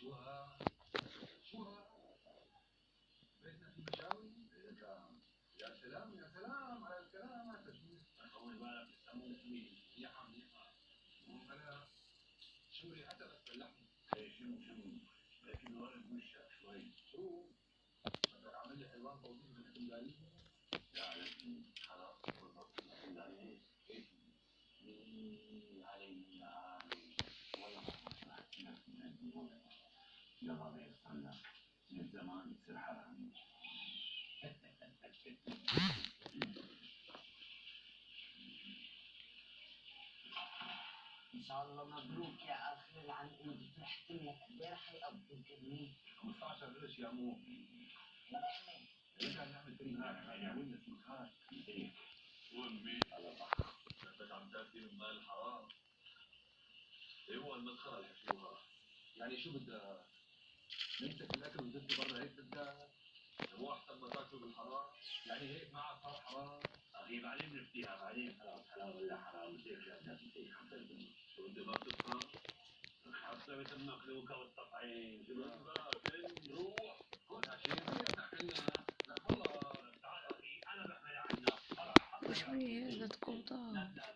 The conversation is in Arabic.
يحشوها بيتنا في مشاوي. يا سلام يا سلام على الكلام. انت شو طول بالك بتسموه مين؟ منيحة منيحة. انا شوري حتى بس اللحم. ايه شو لكن ورد وشك شوي. شو بدك عامل لي حيوان فوزي من الحمداني؟ لا لكن خلاص بالضبط الحمداني. ايه علي والله ما سمعت لك من الدنيا. يلا بيستنى من زمان يصير حرامي. ان شاء الله مبروك يا اخي العنقود. فرحت لك. قد ايه رح يقضي الكريم؟ 15 قرش يا مو. نعمة. كان نعمل كريم يعملنا سمكات. وامي على صح. انت عم تاكلي من مال الحرام. ايوه المسخره اللي حكيوها. يعني شو بدها نمسك الاكل وتدي برا هيك بدها؟ مو احسن ما تاكلوا بالحرام؟ يعني هيك معك صار حرام؟ اخي بعدين بنفتيها بعدين. خلاص حلال ولا حرام بديك لا تنسيك حتى الدنيا. شو انت ما بتفهم؟ حتى بتمك لوكا والتطعيم. شو بدك؟ روح كل هالشيء تاكلنا. لا والله تعال اخي انا بحمل عنك. شوية بدكم ضغط.